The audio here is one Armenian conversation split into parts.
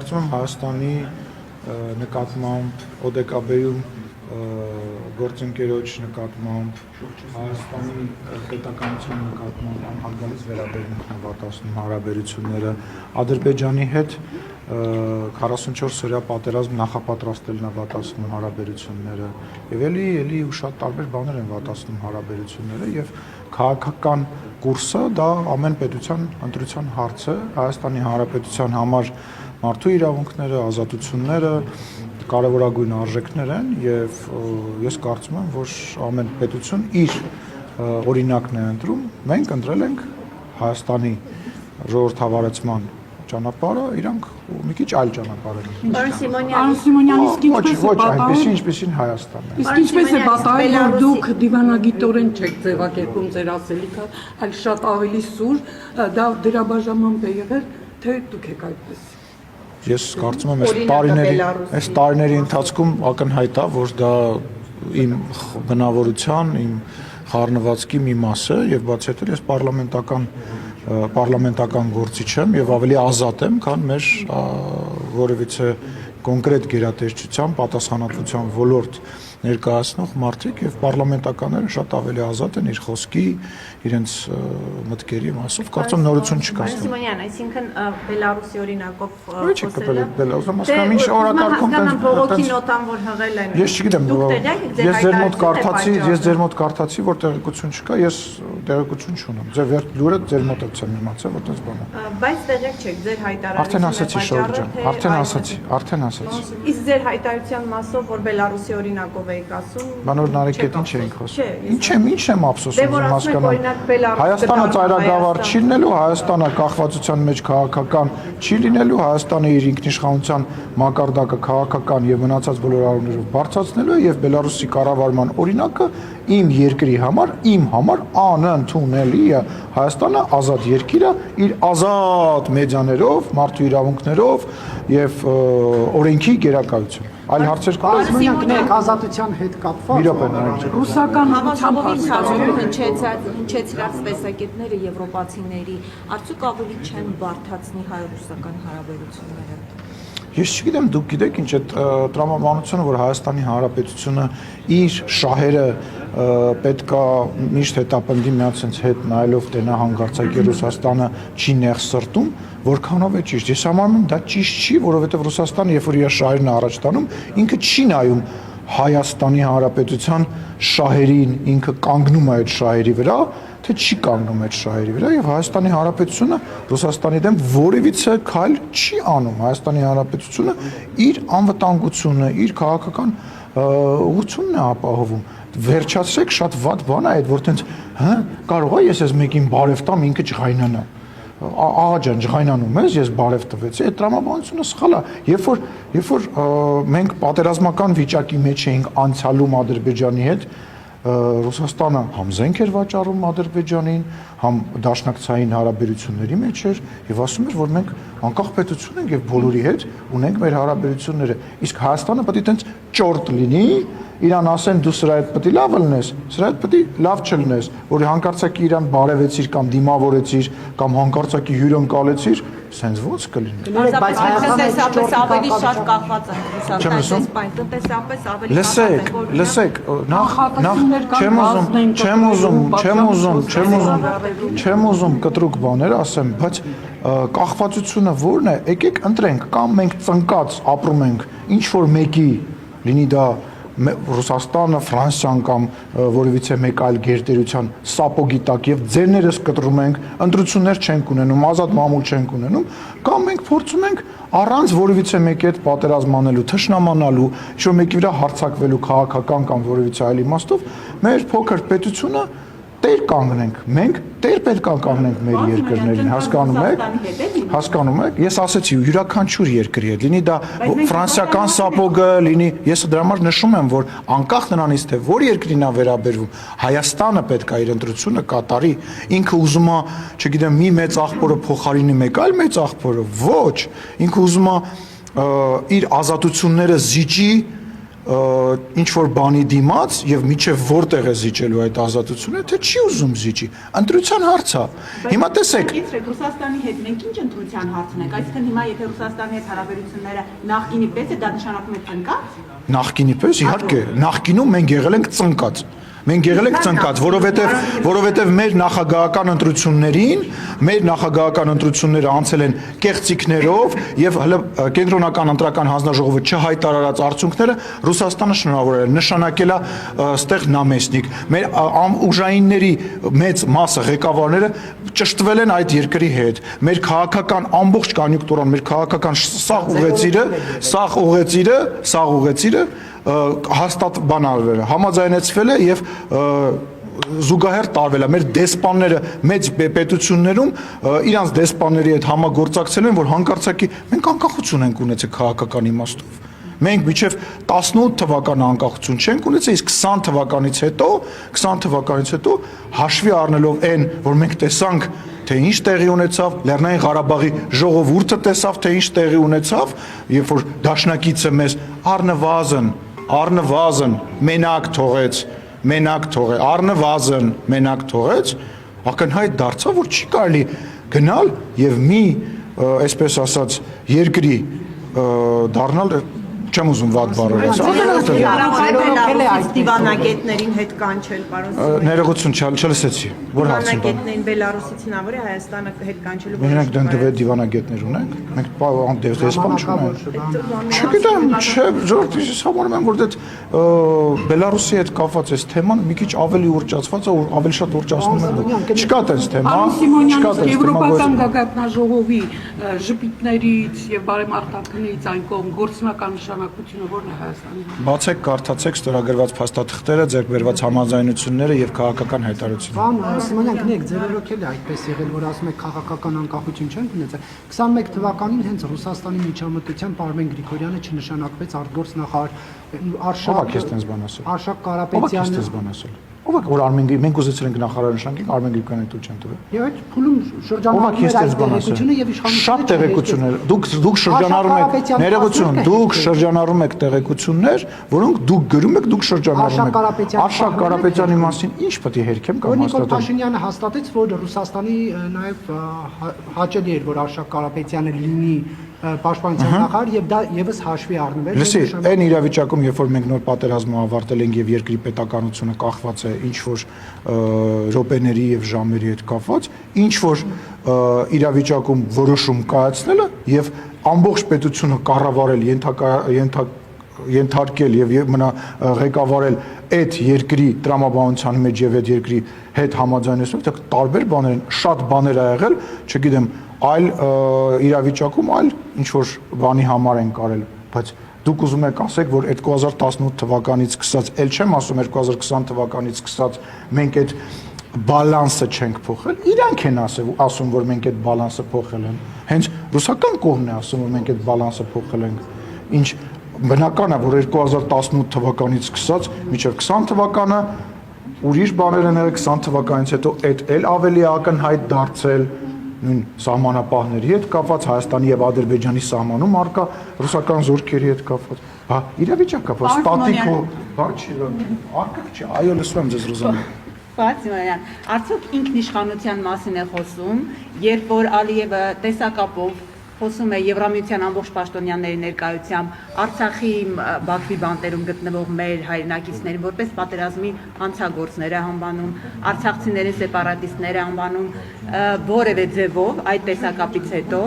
կարծում եմ Հայաստանի նկատմամբ ՕԴԿԲ-ում գործընկերոջ նկատմամբ Հայաստանի պետականության նկատմամբ անհարգալից վերաբերմունք նվատացնում հարաբերությունները Ադրբեջանի հետ 44-օրյա պատերազմ նախապատրաստել նվատացնում հարաբերությունները եւ էլի ու շատ տարբեր բաներ են վատացնում հարաբերությունները եւ քաղաքական կուրսը դա ամեն պետության ընտրության հարց է Հայաստանի Հանրապետության համար մարդու իրավունքները, ազատությունները կարևորագույն արժեքներ են եւ ես կարծում եմ, որ ամեն պետություն իր օրինակն է ընտրում։ Մենք ընտրել ենք Հայաստանի ժողովրդավարացման ճանապարհը, իրանք մի քիչ այլ ճանապարհ են։ Պարոն Սիմոնյան, իսկ ինչպես է պատահել, ինչպեսին Հայաստանն է։ Իսկ ինչպես է պատահել, որ դուք դիվանագիտորեն չեք ձևակերպում ձեր ասելիքը, այլ շատ ավելի սուր, դա դրա բաժանմամբ է եղել, թե դուք եք այդպես։ Ես կարծում եմ, այս տարիների ընթացքում ակնհայտ է, որ դա իմ բնավորության, իմ խառնվածքի մի մաս է եւ բացի այդ ես պարլամենտական գործիչ եմ եւ ավելի ազատ եմ, քան մեր որևիցե կոնկրետ գերատեսչության, պատասխանատվության ոլորտ ներկայացնող մարդիկ եւ պարլամենտականները շատ ավելի ազատ են իր խոսքի, իրենց մտքերի մասով, կարծում նորություն չկա։ Սիմոնյան, այսինքն Բելարուսի օրինակով խոսելը։ Բելարուսը ինչ օրակարգում բողոքի նոտան որ հղել են։ Ես չգիտեմ, ես ձեր մոտ կարդացի, որ տեղեկություն չկա, ես տեղեկություն չունեմ։ Ձեր լուրը ձեր մոտից եմ իմացել, որ այդպես բան է։ Բայց տեղյակ չեք, ձեր հայտարարությունը։ Արդեն ասացի Շորջ ջան, արդեն ասացի։ Իսկ ձեր հայտարարության մասով, որ Բելարուսի օրինակով եք ասում, Մանոր Նարեկետին չէինք խոսում։ Ինչ եմ ափսոսում հասկանալ։ Հայաստանը ծայրագավառ չի լինելու, Հայաստանը կախվածության մեջ քաղաքական չի լինելու, Հայաստանը իր ինքնիշխանության մակարդակը քաղաքական եւ մնացած բոլոր առումներով բարձրացնելու է եւ Բելարուսի կառավարման օրինակը իմ երկրի համար, իմ համար անընդունելի է։ Հայաստանը ազատ երկիր է, իր ազատ մեդիաներով, մարդու իրավունքներով եւ օրենքի գերակայությամբ։ Այլ հարցեր կան։ Սիմոնյան ազատության հետ կապված ռուսական հավասարում հնչեցրած տեսակետները եվրոպացիների արդյոք ավելի չեն բարդացնի հայ-ռուսական հարաբերությունները։ Ես չգիտեմ, դուք գիտեք ինչ է տրամաբանությունը, որ Հայաստանի Հանրապետությունը իր շահերը պետքա միշտ հետապնդի միացենց հետ նայելով թե նա հանգարցակի Ռուսաստանը չի նեղսրտում, որքանով է ճիշտ։ Ես համարում եմ դա ճիշտ չի, որովհետև Ռուսաստանը երբ որ իր շահերն առաջ տանում, ինքը չի նայում Հայաստանի Հանրապետության շահերին, ինքը կանգնում է այդ շահերի վրա, թե չի կանգնում այդ շահերի վրա եւ Հայաստանի Հանրապետությունը Ռուսաստանի դեմ որևիցե քայլ չի անում։ Հայաստանի Հանրապետությունը իր անվտանգությունը, իր քաղաքական ուղղությունն է ապահովում։ Վերջացրեք, շատ վատ բան է այդ, որ տենց, կարող է ես այս մեկին բարև տամ, ինքը ջղայնանա։ Աղա ջան, ջղայնանում ես, ես բարև տվեցի, այդ տրամաբանությունը սխալ է։ Երբ որ մենք պատերազմական վիճակի մեջ էինք անցյալում Ադրբեջանի հետ, Ռուսաստանը համ զենք էր վաճառում Ադրբեջանին, համ դաշնակցային հարաբերությունների մեջ էր եւ ասում էր, որ մենք անկախ պետություն ենք եւ բոլորի հետ ունենք մեր հարաբերությունները։ Իսկ Հայաստանը պետք է տենց ճորտ լինի, իրան ասեն դու սրա հետ պետք է լավ լինես, սրա հետ պետք է լավ չլինես, որ հանկարծակի իրան բարևեցիր կամ դիմավորեցիր կամ հանկարծակի հյուրընկալեցիր, սենց ոնց կլինի։ Բայց տնտեսապես ավելի շատ կախված են ռուսական տնտեսապես ավելի Լսեք, չեմ ուզում կտրուկ բաներ ասեմ, բայց կախվածությունը որն է, եկեք ընտրենք, կամ մենք ծնկած ապրում ենք ինչ որ մեկի, լինի դա Ռուսաստանը, Ֆրանսիան կամ որևիցե մեկ այլ գերտերության սապոգի տակ եւ ձերներս կտրում ենք, ընտրություններ չենք ունենում, ազատ մամուլ չենք ունենում, կամ մենք փորձում ենք առանց որևիցե մեկի հետ պատերազմ անելու, թշնամանալու, ինչ որ մեկի վրա հարձակվելու քաղաքական կամ որևիցե այլ իմաստով մեր փոքր պետությունը տեր կանգնենք, մենք տեր պետք է կանգնենք մեր երկրներին, հասկանում եք, ես ասեցի յուրաքանչյուր երկրի հետ, լինի դա ֆրանսիական սապոգը, լինի, ես դրա համար նշում եմ, որ անկախ նրանից թե որ երկրին է վերաբերվում, Հայաստանը պետք է իր ընտրությունը կատարի, ինքը ուզում է, չգիտեմ, մի մեծ աղբորը փոխարինի մեկ այլ մեծ աղբորը, ոչ, ինքը ուզում է իր ազատությունները զիջի ինչ որ բանի դիմաց եւ միջև որտեղ է զիջելու այդ ազատությունը, թե չի ուզում զիջի։ Ընտրության հարց է։ Հիմա տեսեք, Ռուսաստանի հետ մենք ինչ ընտրության հարց ունենք, այսինքն հիմա եթե Ռուսաստանի հետ հարաբերությունները նախկինի պես է, դա նշանակում է ծնկած։ նախկինի պես իհարկե, նախկինում մենք եղել ենք ծնկած։ Մենք եղել ենք ծնկած, որովհետև մեր նախագահական ընտրությունները անցել են կեղծիքներով եւ հələ կենտրոնական ընտրական հանձնաժողովը չհայտարարած արդյունքները Ռուսաստանը շնորհավորել է, նշանակել է ստեղ նամեսնիկ։ Մեր ուժայինների մեծ մասը ղեկավարները ճշտվել են այդ երկրի հետ։ Մեր քաղաքական ամբողջ կոնյունկտուրան, մեր քաղաքական սաղ ուղեցիրը հաստատ բանալվել է, համաձայնեցվել է եւ զուգահեռ տարվել է։ Մեր դեսպանները մեծ պետություններում իրանց դեսպանների հետ համագործակցել են, որ հանկարծակի մենք անկախություն ենք ունեցել քաղաքական իմաստով։ Մենք միջև 18 թվականի անկախություն չենք ունեցել, իսկ 20 թվականից հետո հաշվի առնելով այն, որ մենք տեսանք, թե ինչ տեղի ունեցավ, Լեռնային Ղարաբաղի ժողովուրդը տեսավ, թե ինչ տեղի ունեցավ, երբ որ դաշնակիցը մեզ առնվազն մենակ թողեց, ակնհայտ դարձավ, որ չի կարելի գնալ եւ մի, այսպես ասած, երկրի դառնալ չեմ ուզում վատ բառեր դիվանագետներին հետ կանչել, պարոն։ Ներողություն, չլսեցի, որ հարցին բան։ Դիվանագետներին Բելարուսից հնարավոր է Հայաստանը հետ կանչելու։ Մենք դե դիվանագետներ ունենք, մենք դեսպան չունենք։ Չգիտեմ, ես համարում եմ, որ դա Բելարուսի հետ կապված է թեման մի քիչ ավելի ուռճացված է, ավելի շատ ուռճացնում են։ Չկա տես թեմա, չկա տես Եվրոպական գագաթնաժողովի ժպիտներից եւ բարեմաղթականներից այն կողմ գործնական նշանակությունը որն է Հայաստանի համար։ Բացեք, կարդացեք ստորագրված փաստաթղթերը, ձեռք բերված համաձայնությունները եւ քաղաքական հայտարարությունները։ Պարոն Սիմոնյան, գնեք, ձեր օրոքել է այդպես եղել, որ ասում եք քաղաքական անկախություն չեն ունեցել։ 21 թվականին հենց Ռուսաստանի միջամտության Պարմեն Գրիգորյանը չնշանակվեց արտգործնախարար Արշակ Կարապետյանը։ Ով է որ մենք ուզեցել ենք նախարար նշանակենք, Արմեն Գրիգորյանը դու չեն տվել։ Եվ այդ փուլում շրջանառում էր տեղեկությունը եւ իշխանությունը։ Շատ տեղեկություններ։ Դուք շրջանառում եք, ներողություն, դուք շրջանառում եք տեղեկություններ, որոնք դուք գրում եք, դուք շրջանառում եք։ Արշակ Կարապետյանի մասին ինչ պետք է հերքեմ կամ Նիկոլ Փաշինյանը հաստատեց, որ Ռուսաստանի նաեւ հաճելի էր, որ Արշակ Կարապետյանը լինի պաշտպանության նախարար եւ դա եւս հաշվի առնվել։ Լսի, այն իրավիճակում, երբ որ մենք նոր պատերազմը ավարտել ենք եւ երկրի պետականությունը կախված է ինչ որ րոպեների եւ ժամերի հետ կապված, ինչ որ իրավիճակում որոշում կայացնելը եւ ամբողջ պետությունը կառավարել, ենթարկել եւ մնա ղեկավարել այդ երկրի տրամաբանության մեջ եւ այդ երկրի հետ համաձայնեցում, դա տարբեր բաներ են, շատ բաներ ա եղել, չգիտեմ, այլ իրավիճակում այլ ինչ որ բանի համար են կարել, բայց դուք ուզում եք ասեք, որ 2018 թվականից սկսած, ել չեմ ասում 2020 թվականից սկսած մենք այդ բալանսը չենք փոխել, իրանք են ասում, որ մենք այդ բալանսը փոխել են, հենց ռուսական կողմն է ասում, որ մենք այդ բալանսը փոխել ենք, ինչ բնական է, որ 2018 թվականից սկսած մինչև 20 թվականը ուրիշ բաներ են եղել, 20 թվականից հետո այդ էլ ավելի ակնհայտ դարձել նույն սահմանապահների հետ կապված, Հայաստանի եւ Ադրբեջանի սահմանում արկա ռուսական զորքերի հետ կապված, հա, իրավիճակ կապված, ստատիկ բառ չի, արկա չի, այո, լսում եմ ձեզ Ռուզանա։ Պարոն Սիմոնյան, արդյոք ինքնիշխանության մասին է խոսում, երբ որ Ալիևը տեսակապով խոսում է Եվրամիության ամբողջ պաշտոնյաների ներկայությամբ Արցախի Բաքվի բանտերում գտնվող մեր հայրենակիցներին որպես պատերազմի հանցագործներ է անվանում, արցախցիների սեպարատիստներ է անվանում, որևէ ձևով այդ տեսակապից հետո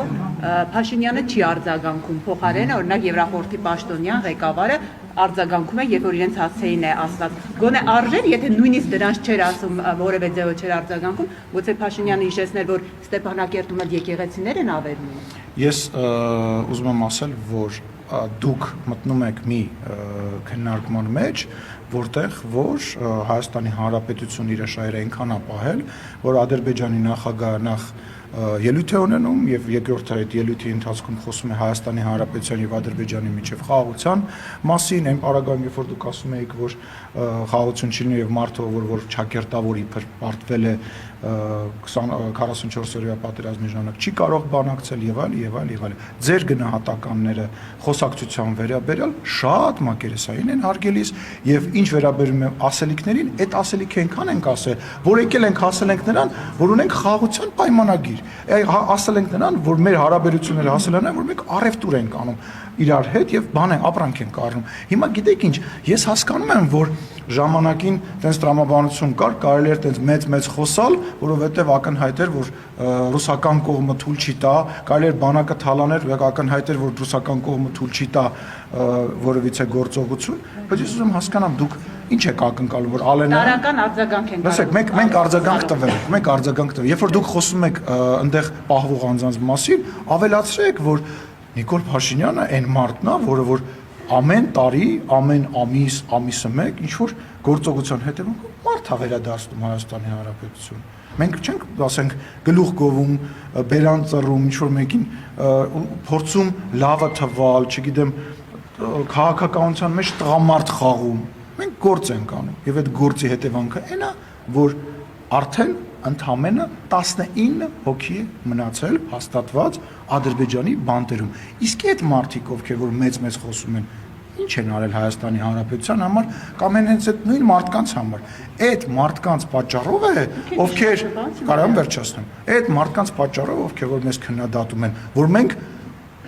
Փաշինյանը չի արձագանքում, փոխարենը օրինակ Եվրախորհրդի պաշտոնյան ղեկավարը արձագանքում է, երբ որ իրենց հասցեին է ասված։ Գոնե արժեր, եթե նույնիսկ դրանց չէր ասում, որևէ ձևով չէր արձագանքում, գուցե Փաշինյանը հիշեցներ, որ Ստեփանակերտում էլ եկեղեցիներ են ավերնում։ Ես ուզում եմ ասել, որ դուք մտնում եք մի քննարկման մեջ, որտեղ որ Հայաստանի Հանրապետությունը իր շահերը այնքան ապահել, որ Ադրբեջանի նախագահը նախ ելույթ է ունենում եւ երկրորդը այդ ելույթի ընթացքում խոսում է Հայաստանի Հանրապետության եւ Ադրբեջանի միջև խաղաղության մասին, այն պարագայում երբ որ դուք ասում եք, որ խաղաղություն չի լինի եւ մարդը որ ճակերտավոր իբր պարտվել է 44 օրյա պատերազմի ժամանակ չի կարող բանակցել եւ այլ։ Ձեր գնահատականները խոսակցության վերաբերյալ շատ մակերեսային են հարգելիս եւ ինչ վերաբերում է ասելիքներին, այդ ասելիքը այնքան ենք ասել, որ եկել ենք հասել ենք նրան, որ ունենք խաղաղության պայմանագիր։ Ասել ենք նրան, որ մեր հարաբերությունները հասել են, որ մենք առևտուր ենք անում իրար հետ եւ ապրանք ենք առնում։ Հիմա գիտեք ինչ, ես հասկանում եմ, որ ժամանակին տենց տրամաբանություն կար, կարելի էր տենց մեծ խոսալ, որովհետեւ ակնհայտ էր, որ ռուսական կողմը թույլ չի տա, կարելի էր բանակը թալաներ, եւ ակնհայտ էր, որ ռուսական կողմը թույլ չի տա որևիցե գործողություն, բայց ես ուզում հասկանամ դուք ինչ եք ակնկալում, որ Ալենը տարական արձագանք են։ Լսեք, մենք արձագանք տվենք, երբ որ դուք խոսում եք այնտեղ պահվող անձանց մասին, ավելացրեք, որ Նիկոլ Փաշինյանը այն մարդն է, որ ամեն տարի, ամեն ամիսը մեկ ինչ որ գործողության հետևանքով մարդ է վերադարձնում Հայաստանի Հանրապետություն։ Մենք չենք, ասենք, գլուխ գովում, բերան ծռում, ինչ որ մեկին փորձում լավը թվալ, չգիտեմ, քաղաքականության մեջ տղամարդ խաղում։ Մենք գործ ենք անում եւ այդ գործի հետևանքը այն է, որ արդեն ընդամենը 19 հոգի է մնացել հաստատված Ադրբեջանի բանտերում։ Իսկ այդ մարդիկ, ովքեր որ մեծ խոսում են, ինչ են արել Հայաստանի Հանրապետության համար կամ հենց այդ նույն մարդկանց համար։ Այդ մարդկանց պատճառով է, ովքեր կարող եմ վերջացնեմ։ Այդ մարդկանց պատճառով, ովքեր որ մեզ քննադատում են, որ մենք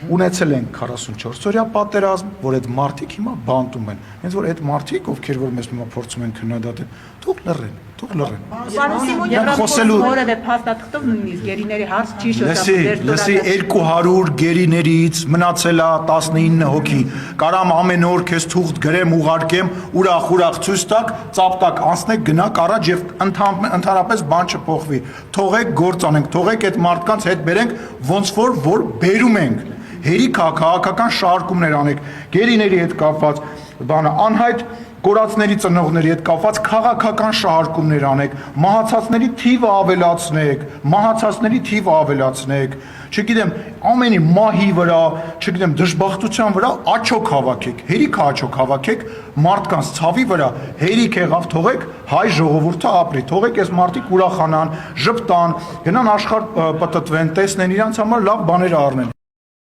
ունեցել ենք 44 օրյա պատերազմ, որ այդ մարդիկ հիմա բանտում են։ Հենց որ այդ մարդիկ, ովքեր որ մեզ հիմա փորձում են քննադատել, թող լռեն։ Պարոն Սիմոն, որևէ փաստաթղթով նույնիսկ գերիների հարց չի շրջապատել։ Լսի 200 գերիներից մնացել է 19 հոգի։ Կարամ ամեն օր քեզ թուղթ գրեմ, ուղարկեմ, ուրախ ցույց տակ, ծապտակ անցնեք, գնաք առաջ եւ ընդհանրապես բան չփոխվի։ Թողեք գործ անենք, թողեք այդ մարդկանց հետ բերենք, ոնց որ բերում ենք։ Հերիք քաղաքական շարժումներ անեք, գերիների հետ կապված բանը անհայտ կորածների ծնողների հետ կապված քաղաքական շահարկումներ անեք, մահացածների թիվը ավելացնեք, չգիտեմ, ամենի մահի վրա, չգիտեմ, դժբախտության վրա աչոք հավաքեք, հերիք աչոք հավաքեք, մարդկանց ցավի վրա հերիք եղավ, թողեք հայ ժողովուրդը ապրի, թողեք այս մարդիկ ուրախանան, ժպտան, գնան աշխարհ պտտվեն, տեսնեն իրանց համար լավ բաներ առնեն։